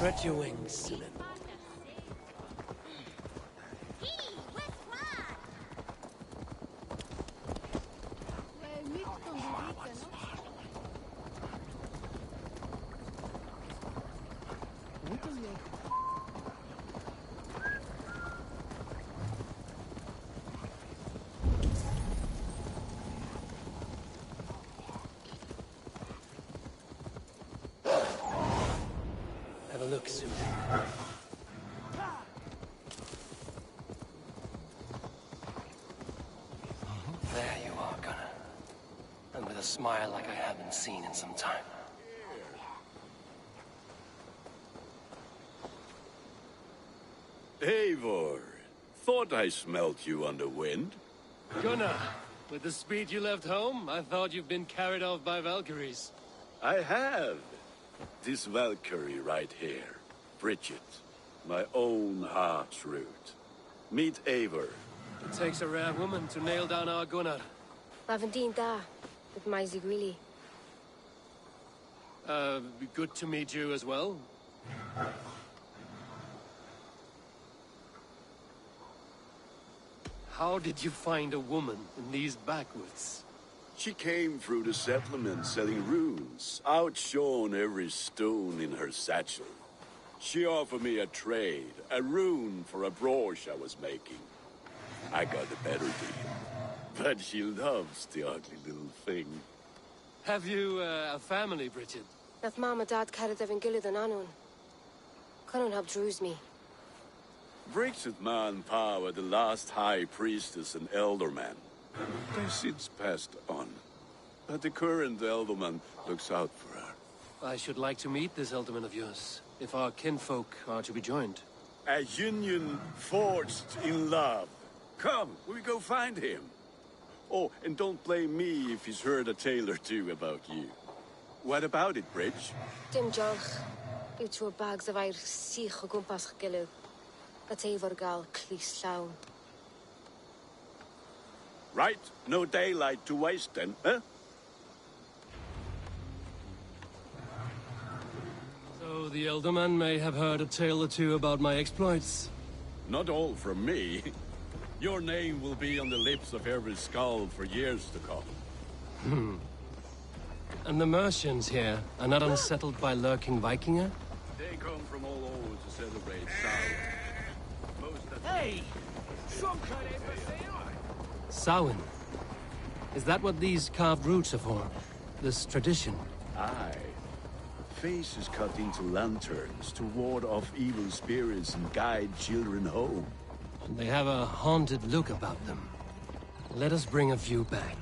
Stretch your wings, Sunan. Have a look, Sunan. There you are, Gunnar. And with a smile like I haven't seen in some time. Eivor, thought I smelt you on the wind. Gunnar, with the speed you left home, I thought you've been carried off by Valkyries. I have. This Valkyrie right here, Bridget, my own heart's root. Meet Eivor. It takes a rare woman to nail down our Gunnar. Lavendine da, with my Zigrili. Good to meet you as well. How did you find a woman in these backwoods? She came through the settlement selling runes, outshone every stone in her satchel. She offered me a trade, a rune for a brooch I was making. I got a better deal. But she loves the ugly little thing. Have you a family, Bridget? Nath mama dad carried Evan Gillid and Anun. Cannon helped druise me. Bridget Man Pa were the last high priestess and elderman. They've since passed on. But the current elderman looks out for her. I should like to meet this elderman of yours, if our kinfolk are to be joined. A union forged in love. Come, we go find him. Oh, and don't blame me if he's heard a tale or two about you. What about it, Bridge? Dim jolch. You two bags of air sich o gwmpas gilw. Gat Eivor gal clis llawn. Right, no daylight to waste then, huh? So the elderman may have heard a tale or two about my exploits. Not all from me. Your name will be on the lips of every skull for years to come. And the Mercians here are not unsettled by lurking Vikinger? They come from all over to celebrate Samhain. Hey! Samhain. Is that what these carved roots are for? This tradition? Aye. Faces cut into lanterns to ward off evil spirits and guide children home. And they have a haunted look about them. Let us bring a few back.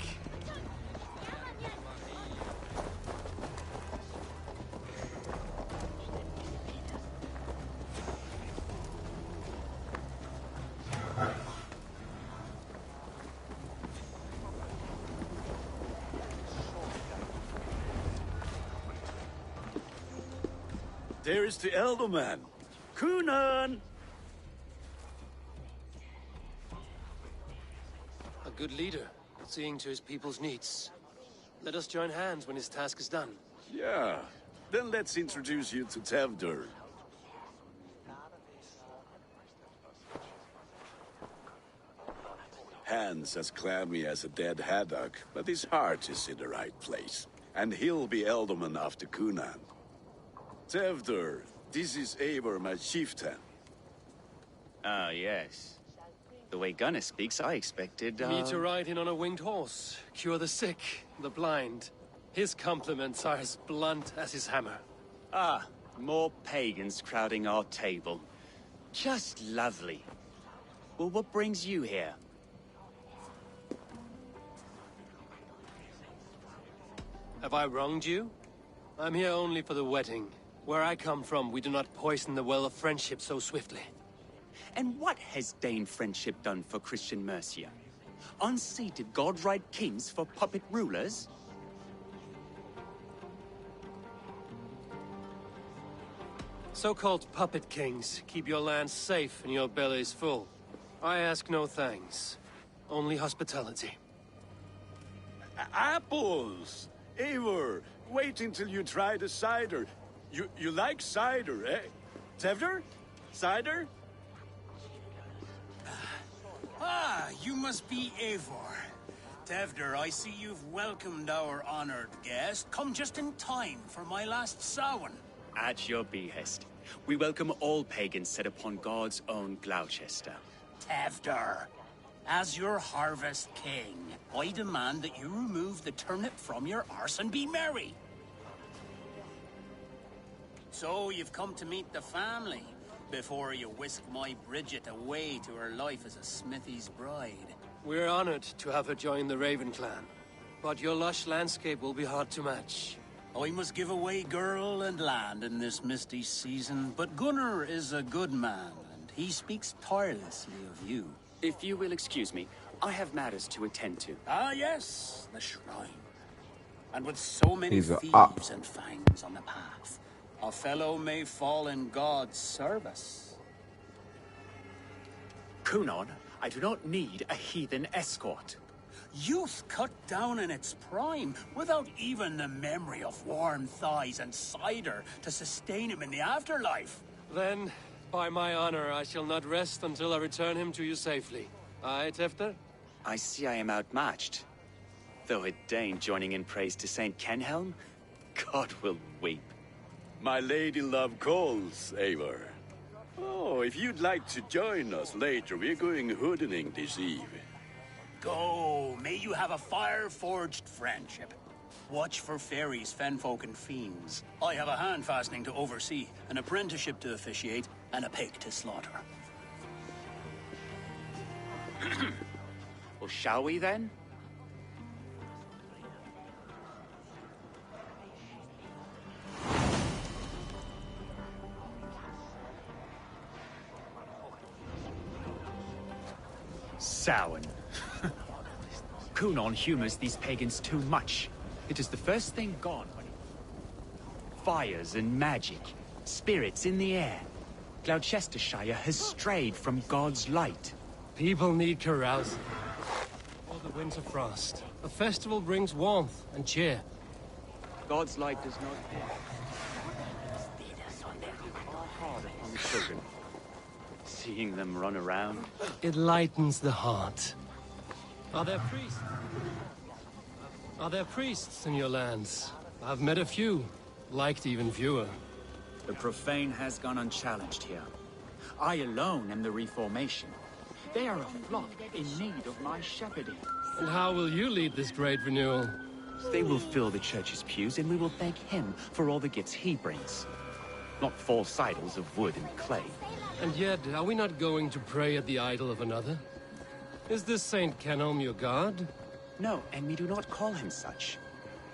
There is the elderman. Kunan! A good leader, seeing to his people's needs. Let us join hands when his task is done. Yeah. Then let's introduce you to Tevdur. Hands as clammy as a dead haddock, but his heart is in the right place. And he'll be elderman after Kunan. Tevdur, this is Eivor, my chieftain. Ah, yes. The way Gunnar speaks, I expected, Me to ride in on a winged horse, cure the sick, the blind. His compliments are as blunt as his hammer. Ah, more pagans crowding our table. Just lovely. Well, what brings you here? Have I wronged you? I'm here only for the wedding. Where I come from, we do not poison the well of friendship so swiftly. And what has Dane friendship done for Christian Mercia? Unseated god-right kings for puppet rulers? So-called puppet kings keep your lands safe and your bellies full. I ask no thanks, only hospitality. Apples! Eivor, wait until you try the cider. You like cider, eh? Tevder? Cider? Ah, you must be Eivor. Tevder, I see you've welcomed our honored guest. Come just in time for my last Samhain. At your behest. We welcome all pagans set upon God's own Gloucester. Tevder, as your harvest king, I demand that you remove the turnip from your arse and be merry. So you've come to meet the family before you whisk my Bridget away to her life as a smithy's bride. We're honored to have her join the Raven clan, but your lush landscape will be hard to match. I must give away girl and land in this misty season, but Gunnar is a good man, and he speaks tirelessly of you. If you will excuse me, I have matters to attend to. Ah, yes, the shrine. And with so many These are thieves up. and fangs on the path, a fellow may fall in God's service. Kunon, I do not need a heathen escort. Youth cut down in its prime, without even the memory of warm thighs and cider to sustain him in the afterlife. Then, by my honor, I shall not rest until I return him to you safely. Aye, Tefter? I see I am outmatched. Though a Dane joining in praise to Saint Kenhelm, God will weep. My lady love calls, Eivor. Oh, if you'd like to join us later, we're going hoodening this eve. Go, may you have a fire-forged friendship. Watch for fairies, fenfolk, and fiends. I have a hand fastening to oversee, an apprenticeship to officiate, and a pig to slaughter. Well, shall we then? Samhain. Kunon humors these pagans too much. It is the first thing gone when fires and magic, spirits in the air. Gloucestershire has strayed from God's light. People need carousing. Or the winter frost. A festival brings warmth and cheer. God's light does not hard upon the children. Seeing them run around. It lightens the heart. Are there priests? Are there priests in your lands? I've met a few, liked even fewer. The profane has gone unchallenged here. I alone am the Reformation. They are a flock in need of my shepherding. And how will you lead this great renewal? They will fill the church's pews, and we will thank him for all the gifts he brings. Not false idols of wood and clay. And yet, are we not going to pray at the idol of another? Is this Saint Kenhelm your god? No, and we do not call him such.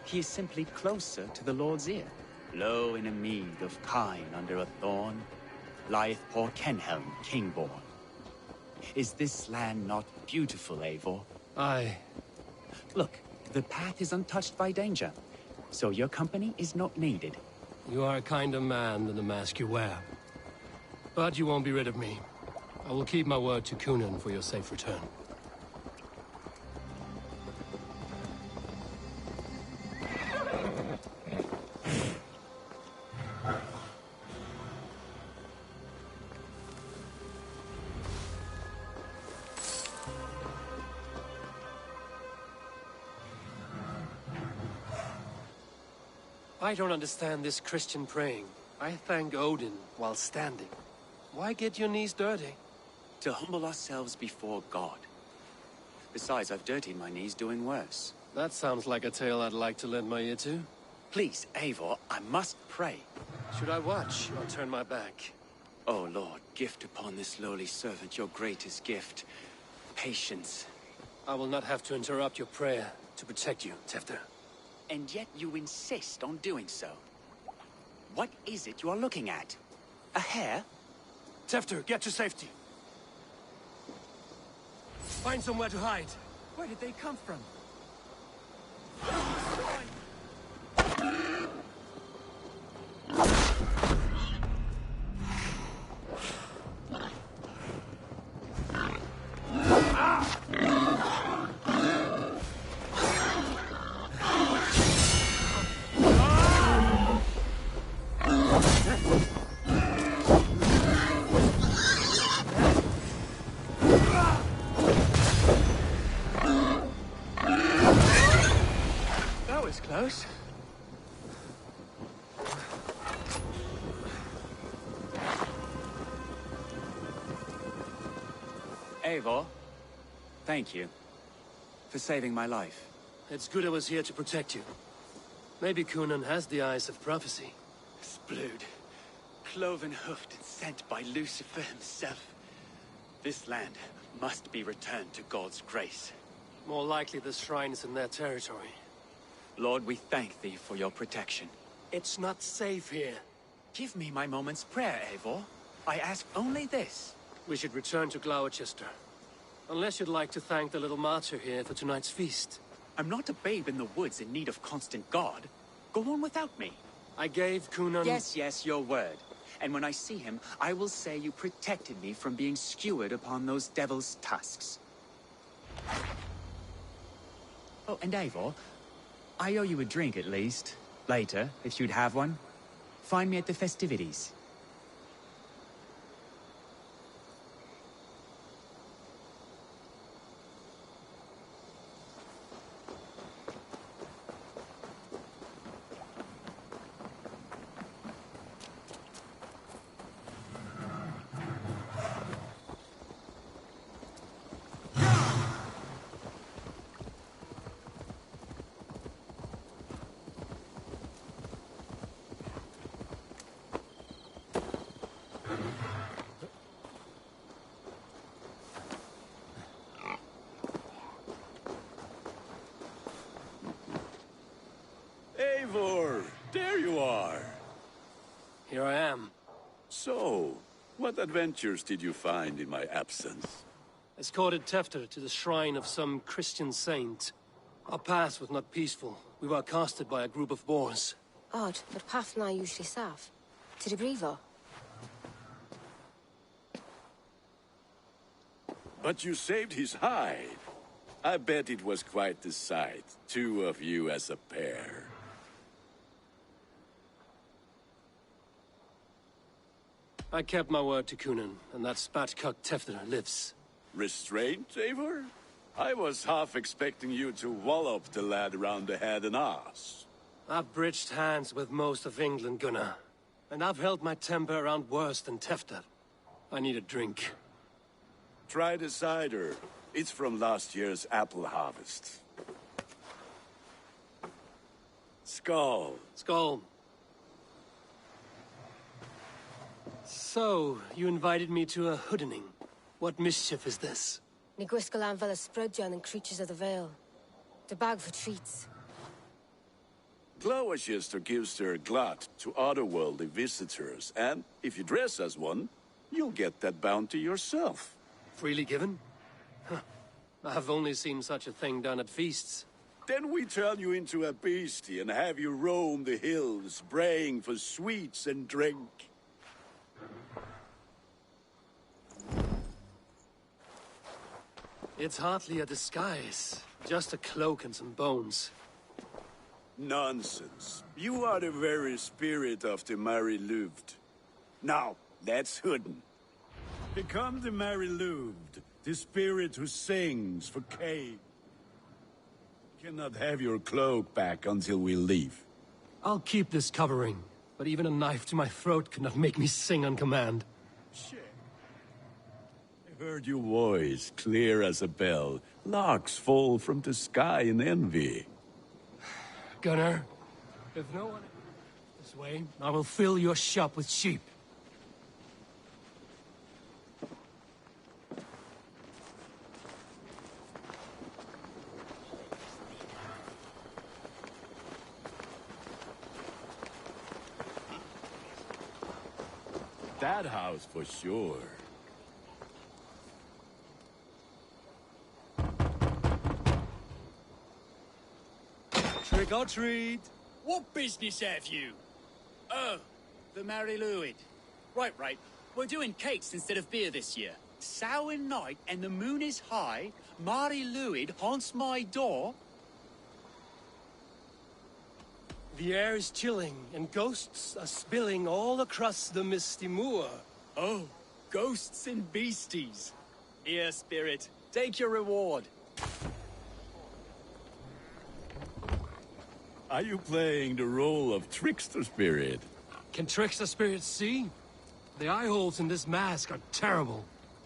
He is simply closer to the Lord's ear. Low in a mead of kine under a thorn, lieth poor Kenhelm, king-born. Is this land not beautiful, Eivor? Aye. Look, the path is untouched by danger, so your company is not needed. You are a kinder man than the mask you wear. But you won't be rid of me. I will keep my word to Kunon for your safe return. I don't understand this Christian praying. I thank Odin while standing. Why get your knees dirty? To humble ourselves before God. Besides, I've dirtied my knees doing worse. That sounds like a tale I'd like to lend my ear to. Please, Eivor, I must pray. Should I watch or turn my back? Oh Lord, gift upon this lowly servant your greatest gift. Patience. I will not have to interrupt your prayer to protect you, Tefter. And yet you insist on doing so. What is it you are looking at? A hare? Tefter, get to safety. Find somewhere to hide. Where did they come from? close. Eivor, thank you for saving my life. It's good I was here to protect you. Maybe Conan has the eyes of prophecy. Splood, cloven-hoofed and sent by Lucifer himself. This land must be returned to God's grace. More likely the shrine is in their territory. Lord, we thank thee for your protection. It's not safe here. Give me my moment's prayer, Eivor. I ask only this. We should return to Gloucester. Unless you'd like to thank the little martyr here for tonight's feast. I'm not a babe in the woods in need of constant guard. Go on without me. I gave Conan... Yes, your word. And when I see him, I will say you protected me from being skewered upon those devil's tusks. Oh, and Eivor, I owe you a drink at least. Later, if you'd have one. Find me at the festivities. Eivor, there you are. Here I am. So, what adventures did you find in my absence? Escorted Tefter to the shrine of some Christian saint. Our path was not peaceful. We were accosted by a group of boars. Odd, but path na usually safe. To the Grievo. But you saved his hide. I bet it was quite the sight. Two of you as a pair. I kept my word to Conan, and that spatcock Tefter lives. Restraint, Eivor? I was half expecting you to wallop the lad around the head and ass. I've bridged hands with most of England, Gunnar. And I've held my temper around worse than Tefter. I need a drink. Try the cider. It's from last year's apple harvest. Skull. Skull. So, you invited me to a hoodening. What mischief is this? Ni gwisgal an fel ysbrydon and creatures of the Vale. The bag for treats. Gloucester gives their glut to otherworldly visitors, and if you dress as one, you'll get that bounty yourself. Freely given? Huh. I've only seen such a thing done at feasts. Then we turn you into a beastie and have you roam the hills, braying for sweets and drink. It's hardly a disguise. Just a cloak and some bones. Nonsense. You are the very spirit of the Mary Louved. Now, that's Hooden. Become the Mary Louved, the spirit who sings for Cain. Cannot have your cloak back until we leave. I'll keep this covering, but even a knife to my throat could not make me sing on command. Shit. I heard your voice, clear as a bell. Larks fall from the sky in envy. Gunnar, if no one this way, I will fill your shop with sheep. That house for sure. Trick or treat. What business have you? Oh, the Mary Louid. Right. We're doing cakes instead of beer this year. Samhain night and the moon is high. Mary Louid haunts my door. The air is chilling, and ghosts are spilling all across the misty moor. Oh, ghosts and beasties. Here, spirit, take your reward. Are you playing the role of trickster spirit? Can trickster spirits see? The eye holes in this mask are terrible.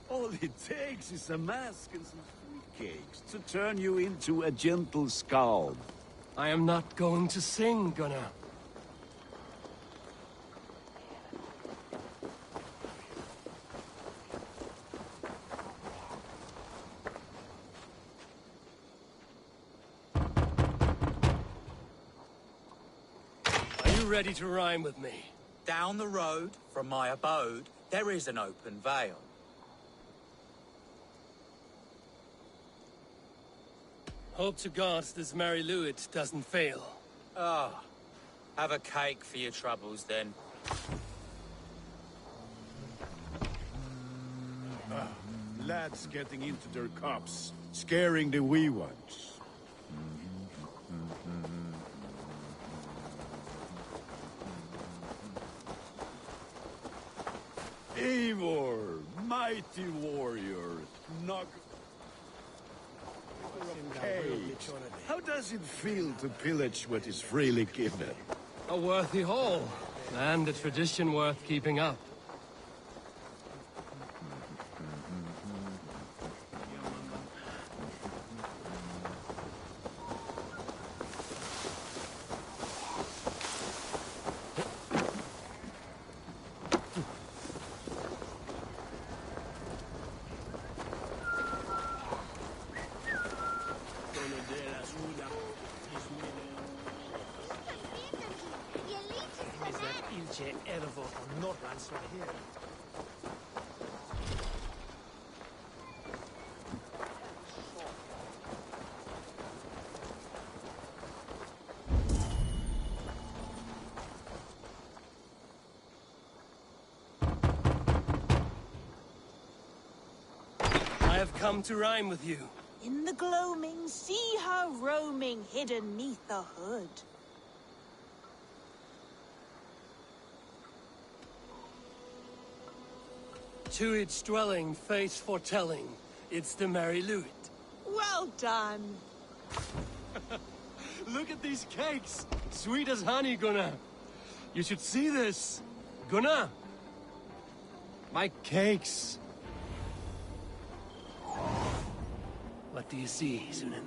All it takes is a mask and some sweet cakes to turn you into a gentle skald. I am not going to sing, Gunnar. Are you ready to rhyme with me? Down the road from my abode, there is an open vale. Hope to God this Mary Lewit doesn't fail. Ah, have a cake for your troubles then. Lads getting into their cups, scaring the wee ones. Eivor, mighty warrior, knock... How does it feel to pillage what is freely given? A worthy haul, and a tradition worth keeping up. I have come to rhyme with you. In the gloaming, see her roaming hidden neath the hood. To its dwelling, fate's foretelling. It's the Mary Lewit. Well done. Look at these cakes! Sweet as honey, Gunnar. You should see this. Gunnar! My cakes! What do you see, Sunan?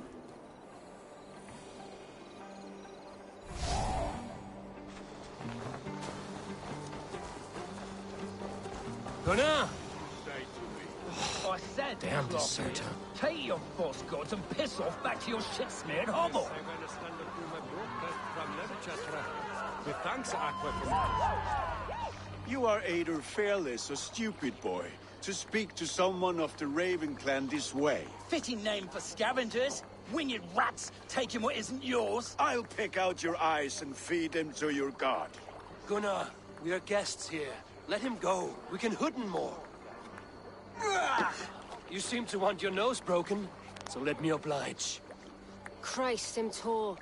Gunnar! I said, Damn deserter. take your false gods and piss off back to your shit-smeared hovel. You are either fearless or stupid, boy, to speak to someone of the Raven clan this way. Fitting name for scavengers. Winged rats taking what isn't yours. I'll pick out your eyes and feed them to your god. Gunnar, we are guests here. Let him go. We can hood him more. You seem to want your nose broken, so let me oblige. Christ him tall.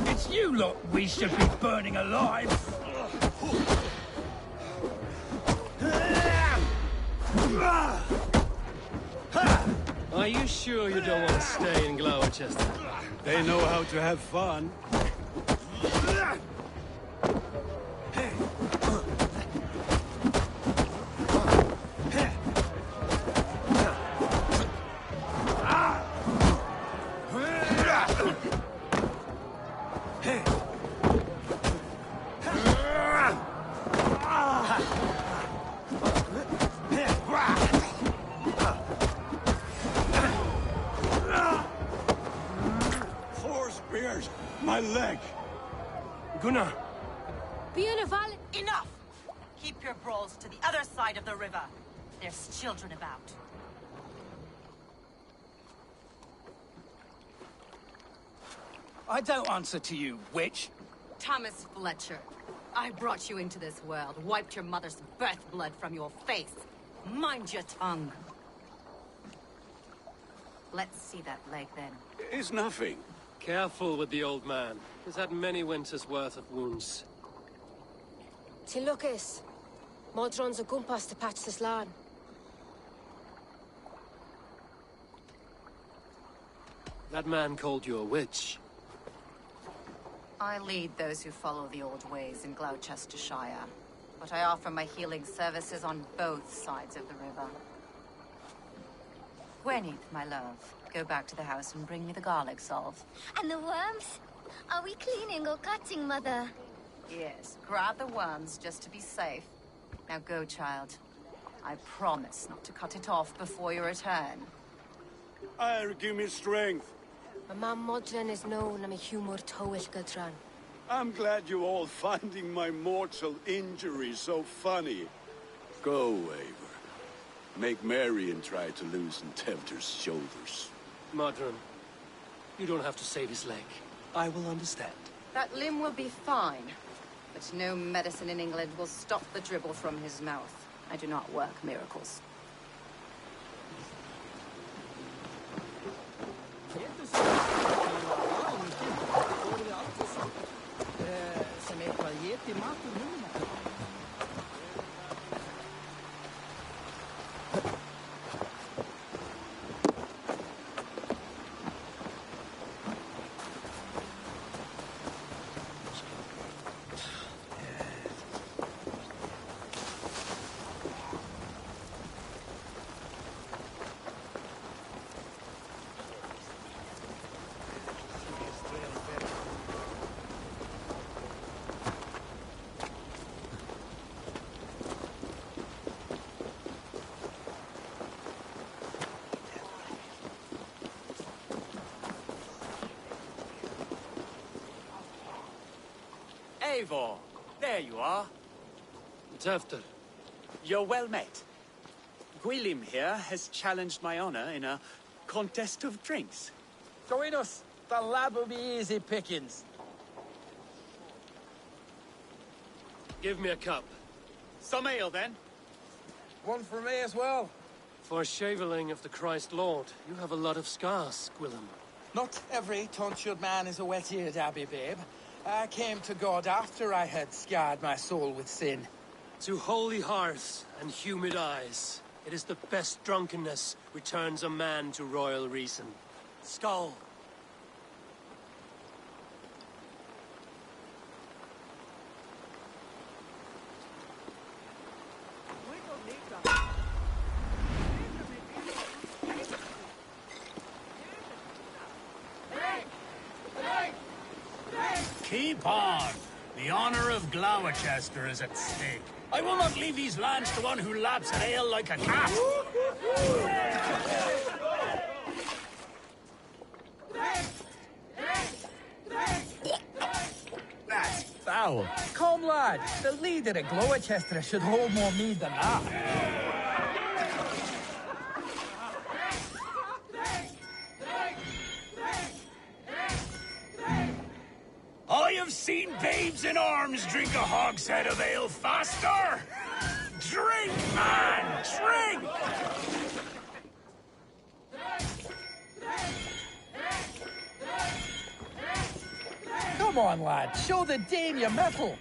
It's you lot we should be burning alive. Are you sure you don't want to stay in Gloucester? They know how to have fun. My leg! Gunnar! Be in a val... Enough! Keep your brawls to the other side of the river. There's children about. I don't answer to you, witch. Thomas Fletcher, I brought you into this world, wiped your mother's birth blood from your face. Mind your tongue. Let's see that leg, then. It's nothing. Careful with the old man. He's had many winters' worth of wounds. Till Lucas. Modron's a gumpas to patch this land. That man called you a witch. I lead those who follow the old ways in Gloucestershire, but I offer my healing services on both sides of the river. Gweneth, my love, go back to the house and bring me the garlic salve. And the worms? Are we cleaning or cutting, Mother? Yes, grab the worms just to be safe. Now go, child. I promise not to cut it off before you return. Give me strength. My mam Modron is known am a humor towel gadran. I'm glad you all finding my mortal injury so funny. Go, Eivor. Make merry and try to loosen Tevder's shoulders. Modron, you don't have to save his leg. I will understand. That limb will be fine, but no medicine in England will stop the dribble from his mouth. I do not work miracles. Eivor, there you are. Tevder. You're well met. Gwilym here has challenged my honor in a contest of drinks. Join us. The lad will be easy pickings. Give me a cup. Some ale, then. One for me as well. For shaveling of the Christ Lord, you have a lot of scars, Gwilym. Not every tonsured man is a wet-eared abbey, babe. I came to God after I had scarred my soul with sin. To holy hearths and humid eyes, it is the best drunkenness returns a man to royal reason. Skull. Keep on. The honor of Gloucester is at stake. I will not leave these lands to one who laps at ale like a cat. That's foul. Come, lad. The leader of Gloucester should hold more mead than that. I have seen babes in arms drink a hogshead of ale faster! Drink, man! Drink! Come on, lad. Show the dame your mettle.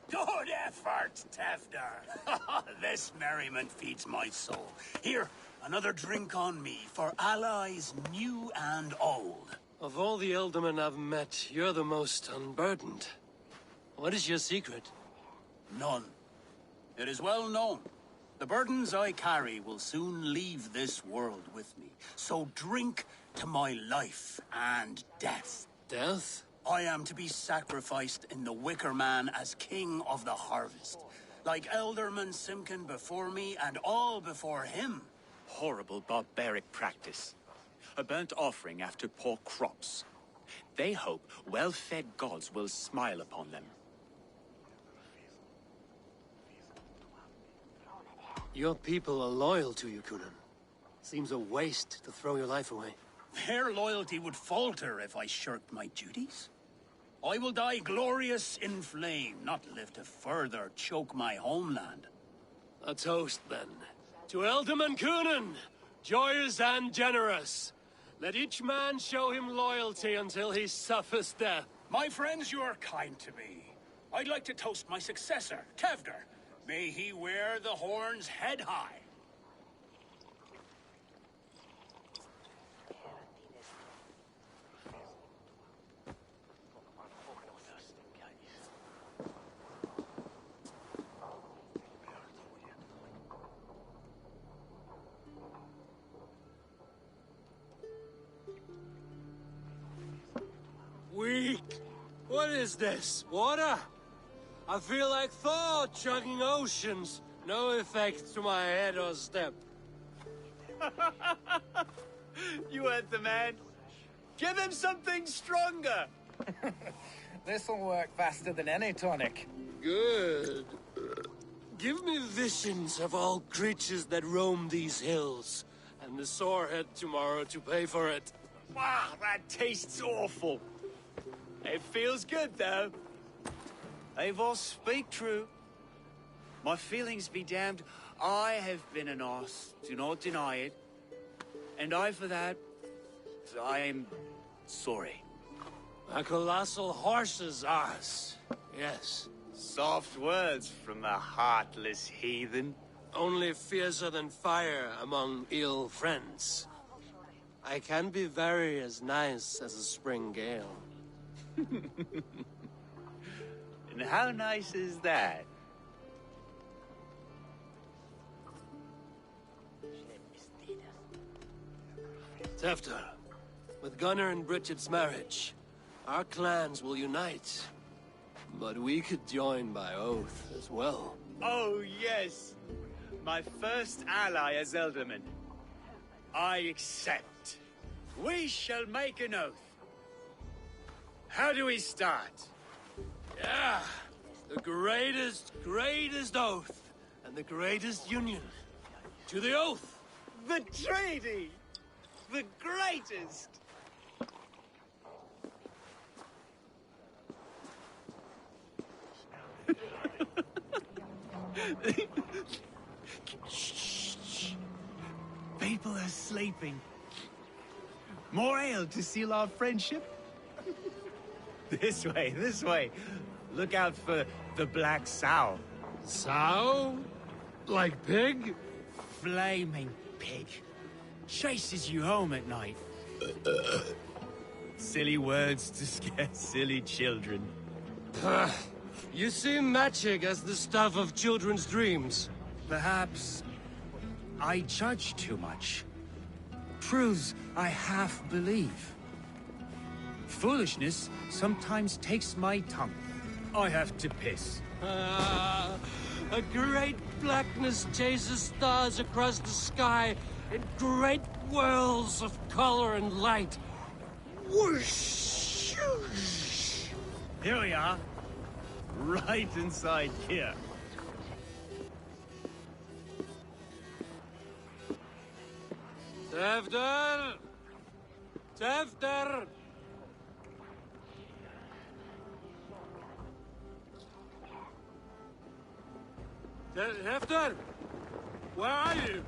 Good effort, Tevder. This merriment feeds my soul. Here, another drink on me for allies new and old. Of all the ealdormen I've met, you're the most unburdened. What is your secret? None. It is well known. The burdens I carry will soon leave this world with me. So drink to my life and death. Death? I am to be sacrificed in the Wicker Man as king of the harvest. like Elderman Simkin before me and all before him. Horrible barbaric practice. A burnt offering after poor crops. They hope well-fed gods will smile upon them. Your people are loyal to you, Kunan. Seems a waste to throw your life away. Their loyalty would falter if I shirked my duties. I will die glorious in flame, not live to further choke my homeland. A toast, then. To Ealdorman Kunan, joyous and generous. Let each man show him loyalty until he suffers death. My friends, you are kind to me. I'd like to toast my successor, Kevdr. May he wear the horns head high. Weak. What is this? Water? I feel like Thor chugging oceans. No effect to my head or step. You heard the man. Give him something stronger. This'll work faster than any tonic. Good. Give me visions of all creatures that roam these hills, and the sorehead tomorrow to pay for it. Wow, that tastes awful. It feels good, though. Eivor, speak true. My feelings be damned. I have been an arse, do not deny it. And I, for that, I am sorry. A colossal horse's arse, yes. Soft words from a heartless heathen. Only fiercer than fire among ill friends. I can be very as nice as a spring gale. And how nice is that? Tefta, with Gunnar and Bridget's marriage, our clans will unite. But we could join by oath as well. Oh, yes. My first ally as Ealdorman. I accept. We shall make an oath. How do we start? Yeah, the greatest oath, and the greatest union. To the oath! The treaty! The greatest! Shh. People are sleeping. More ale to seal our friendship? This way. Look out for the black sow. Sow? Like pig? Flaming pig. Chases you home at night. Silly words to scare silly children. You see magic as the stuff of children's dreams. Perhaps I judge too much. Truths I half believe. Foolishness sometimes takes my tongue. I have to piss. A great blackness chases stars across the sky in great whirls of color and light. Whoosh! Here we are. Right inside here. Tefta! Tefta! Tefta! Where are you?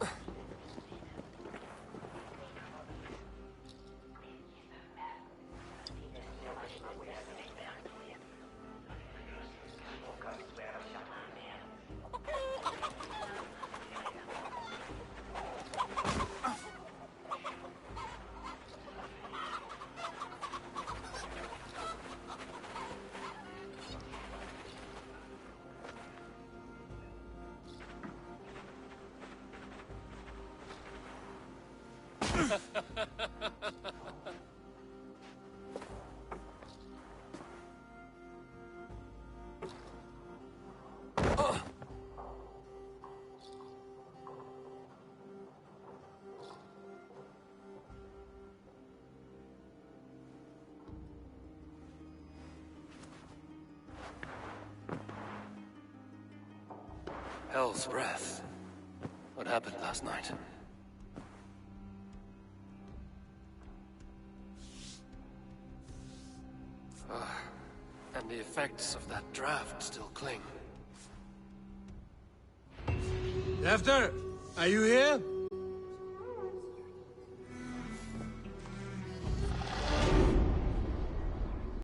Hell's breath. What happened last night? And the effects of that draft still cling. After, are you here?